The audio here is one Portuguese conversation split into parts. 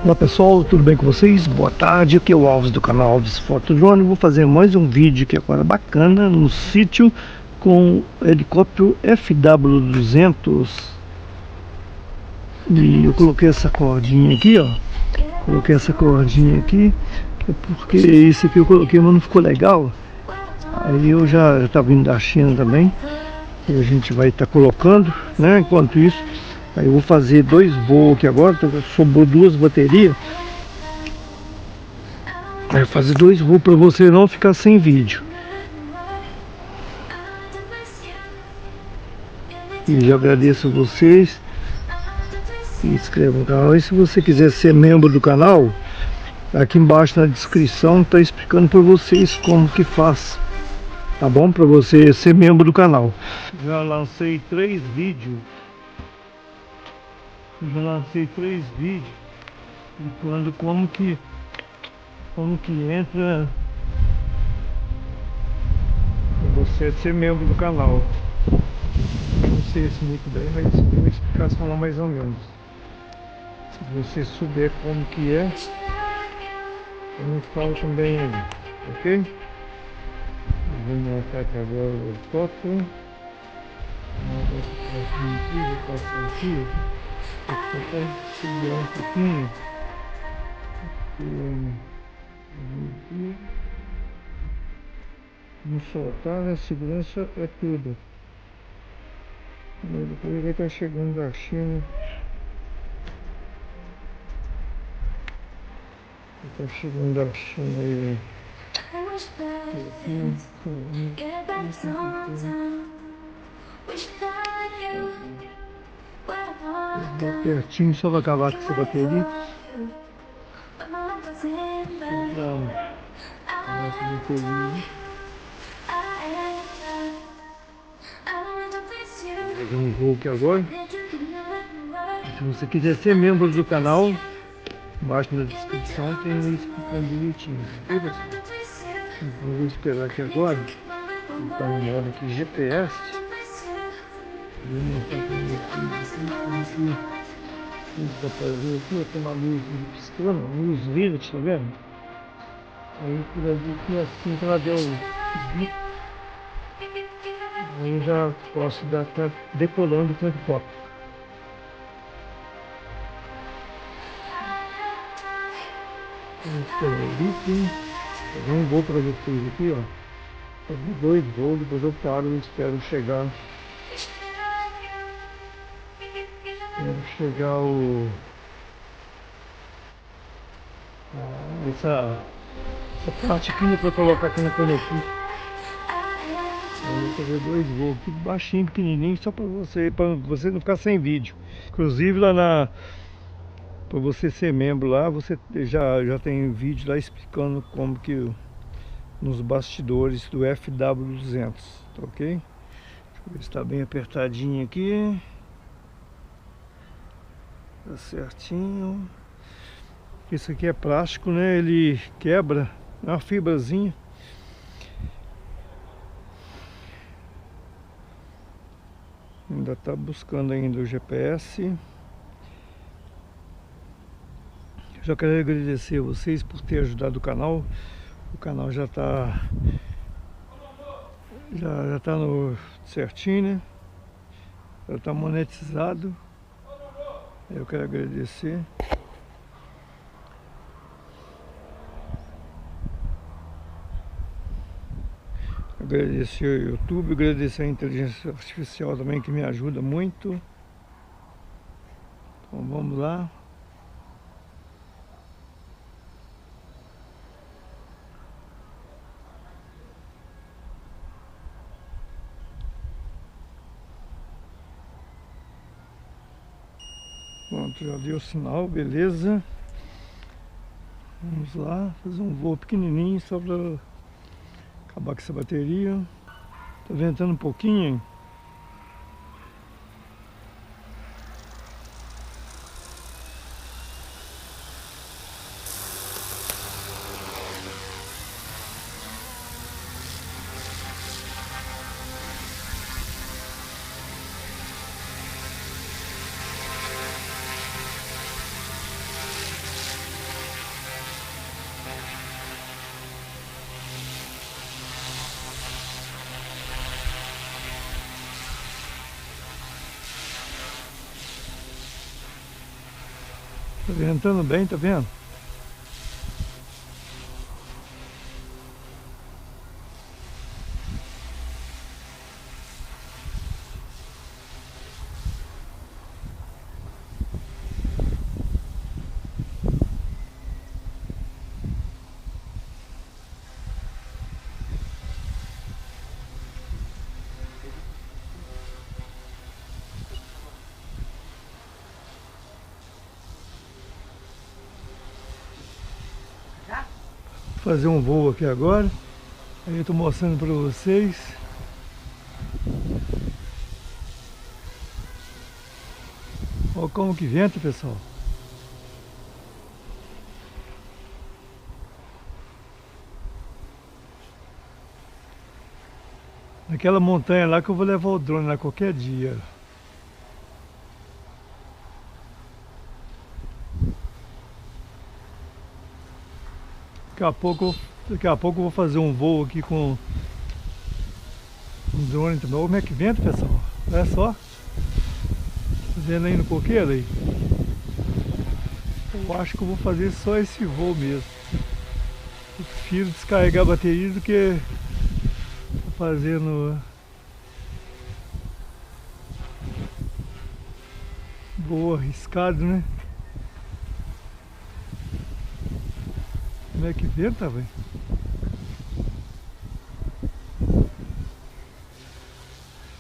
Olá pessoal, tudo bem com vocês? Boa tarde, aqui é o Alves do canal Alves Foto Drone. Vou fazer mais um vídeo aqui agora bacana no sítio com o helicóptero FW200. E eu coloquei essa cordinha aqui, ó. Coloquei essa cordinha aqui, que é porque esse aqui eu coloquei, mas não ficou legal. Aí eu já tá vindo da China também. E a gente vai estar colocando, né? Enquanto isso, aí eu vou fazer dois voos aqui agora. Sobrou duas baterias. Aí eu vou fazer dois voos para você não ficar sem vídeo. E já agradeço a vocês. Se inscreva no canal. E se você quiser ser membro do canal, aqui embaixo na descrição está explicando para vocês como que faz. Tá bom? Para você ser membro do canal. Já lancei três vídeos. Falando como que entra pra você ser membro do canal. Não sei se muito bem, mas tem uma explicação lá mais ou menos. Se você souber como que é, eu me falo também aí, ok? Vou montar aqui agora o helicóptero. Vou passar aqui. Vou segurar um pouquinho. Não soltar, né? Segurança é tudo. Depois vai estar chegando da China. Vai estar chegando da China aí. Pertinho, só vai acabar com essa bateria. Fazer um voo aqui agora. Se você quiser ser membro do canal, embaixo na descrição tem um explicando direitinho. Vou esperar aqui agora. Está no modo aqui GPS. Dá pra ver aqui, tem uma luz piscando, luz verde, tá vendo? Aí por aqui assim que ela deu aí eu já posso estar decolando com o helicóptero. Eu não vou para vocês aqui, ó. Fazer dois voos, depois eu paro e espero chegar. Essa parte aqui para colocar aqui na conexão. Eu vou fazer dois voos aqui baixinho, pequenininho, só para você não ficar sem vídeo. Inclusive lá para você ser membro lá, você já tem vídeo lá explicando como que nos bastidores do FW200, tá ok? Deixa eu ver se está bem apertadinho aqui. Tá certinho. Isso aqui é plástico, né? Ele quebra, é uma fibrazinha. Ainda tá buscando ainda o GPS. Já quero agradecer a vocês por ter ajudado o canal. O canal já tá no certinho, né? Já tá monetizado. Eu quero agradecer. Agradecer o YouTube, agradecer a inteligência artificial também que me ajuda muito. Então vamos lá. Pronto, já deu o sinal, beleza. Vamos lá, fazer um voo pequenininho só para acabar com essa bateria. Tá ventando um pouquinho, hein? Tá ventando bem, tá vendo? Vou fazer um voo aqui agora. Aí eu tô mostrando para vocês. Olha como que venta, pessoal. Naquela montanha lá que eu vou levar o drone lá qualquer dia. Daqui a pouco eu vou fazer um voo aqui com um drone também. Olha como é que venta, pessoal. Olha só. Tá vendo aí no coqueiro aí? Eu acho que eu vou fazer só esse voo mesmo. Eu prefiro descarregar a bateria do que fazendo voo arriscado, né? Como é que venta, velho?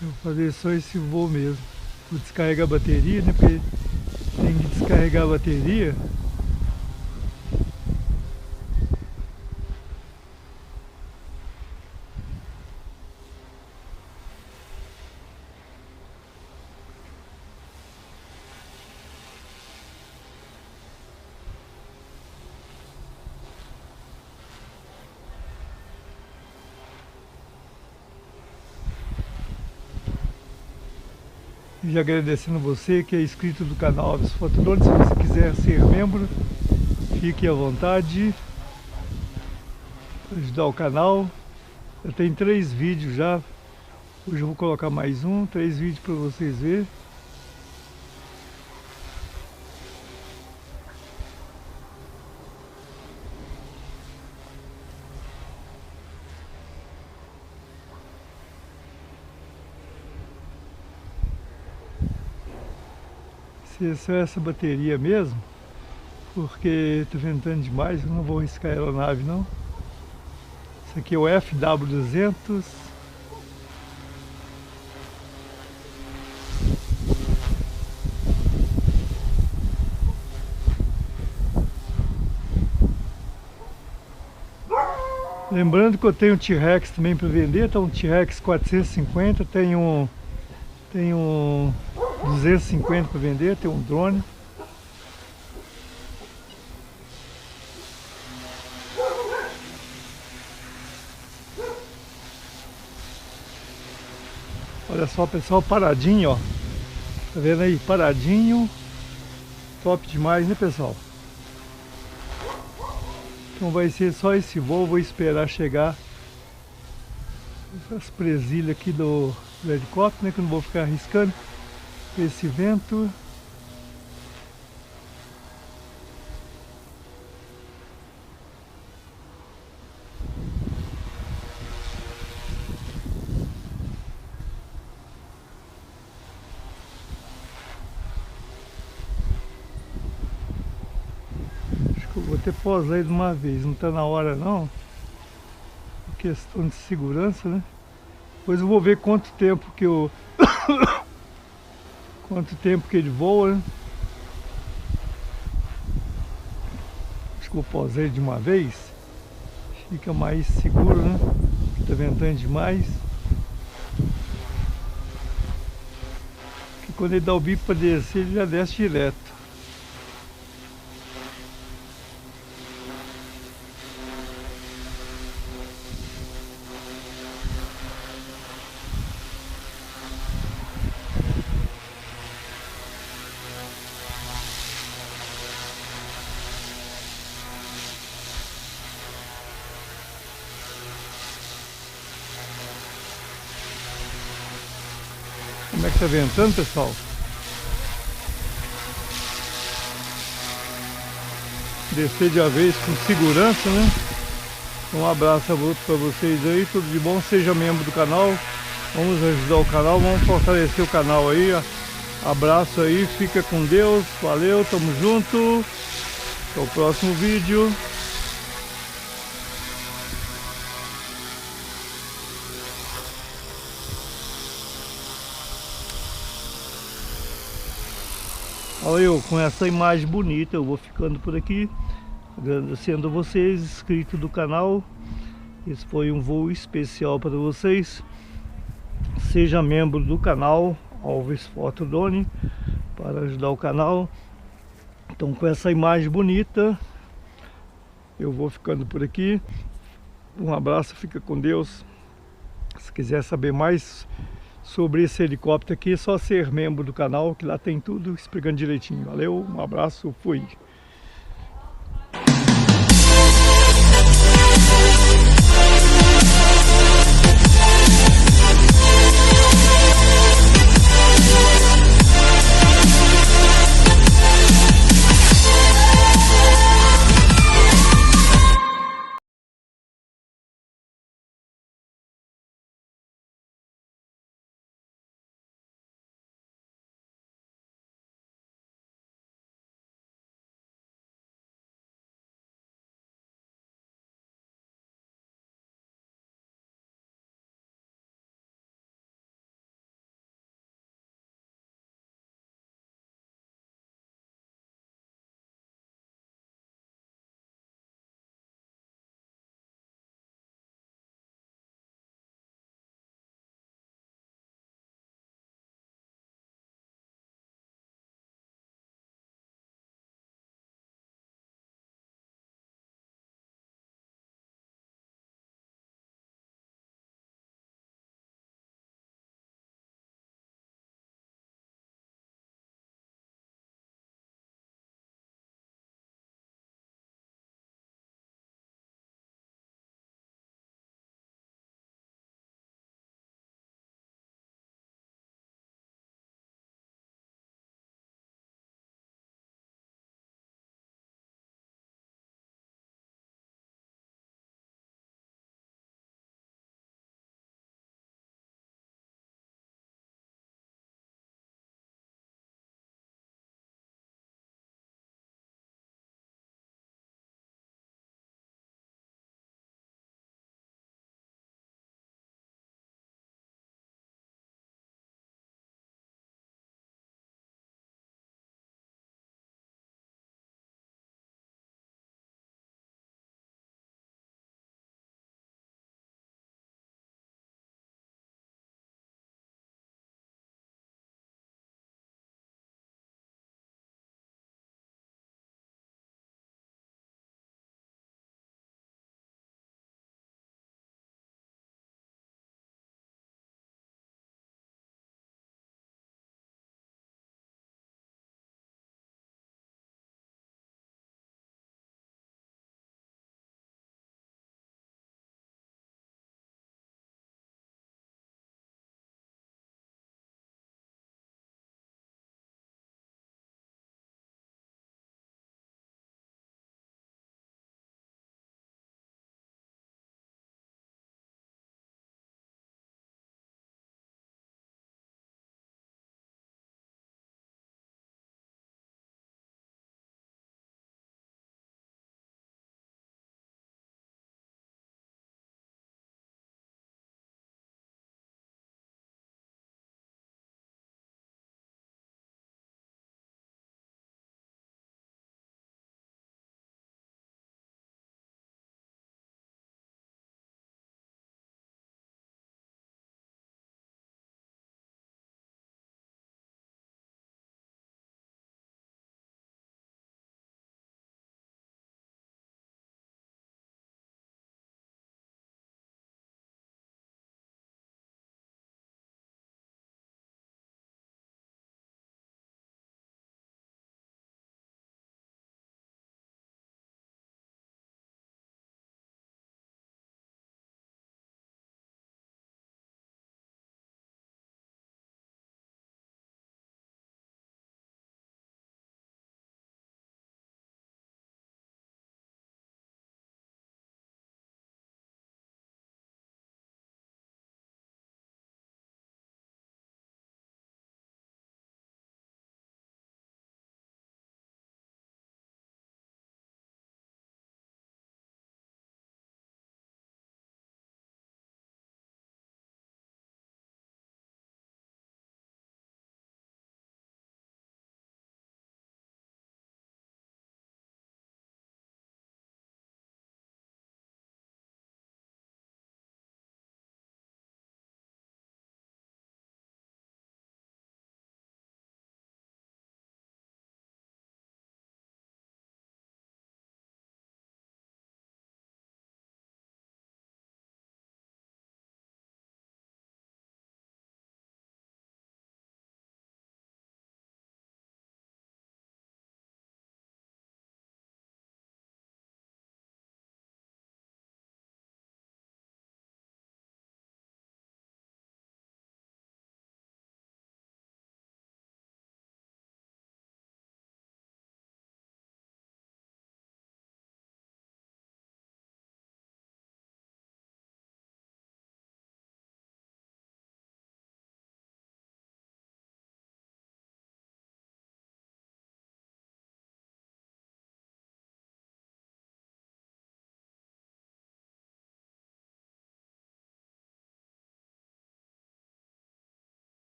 Eu vou fazer só esse voo mesmo. Vou descarregar a bateria, né? Porque tem que descarregar a bateria. E agradecendo você que é inscrito do canal Alves Fotodrone. Se você quiser ser membro, fique à vontade para ajudar o canal. Eu tenho 3 vídeos já. Hoje eu vou colocar mais 3 vídeos para vocês verem. Se é só essa bateria mesmo, porque tá ventando demais, eu não vou arriscar a aeronave não. Esse aqui é o FW200. Lembrando que eu tenho um T-Rex também para vender, tá um T-Rex 450, tem um 250 para vender, tem um drone. Olha só, pessoal, paradinho, ó. Tá vendo aí? Paradinho. Top demais, né, pessoal? Então vai ser só esse voo, vou esperar chegar as presilhas aqui do helicóptero, né, que eu não vou ficar arriscando esse vento. Acho que eu vou ter pousar aí de uma vez, não tá na hora não. Questão de segurança, né? Depois eu vou ver quanto tempo que eu quanto tempo que ele voa, né? Acho que eu vou pousar ele de uma vez. Fica mais seguro, né? Porque tá ventando demais. Porque quando ele dá o bico para descer, ele já desce direto. Como é que tá ventando, pessoal? descer de uma vez com segurança, né? Um abraço para vocês aí, tudo de bom, seja membro do canal, vamos ajudar o canal, vamos fortalecer o canal aí, abraço aí, fica com Deus, valeu, tamo junto, até o próximo vídeo. Olha, com essa imagem bonita eu vou ficando por aqui, agradecendo a vocês, inscritos do canal. Esse foi um voo especial para vocês. Seja membro do canal Alves Fotodrone para ajudar o canal. Então, com essa imagem bonita eu vou ficando por aqui. Um abraço, fica com Deus. Se quiser saber mais sobre esse helicóptero aqui, é só ser membro do canal, que lá tem tudo explicando direitinho. Valeu, um abraço, fui.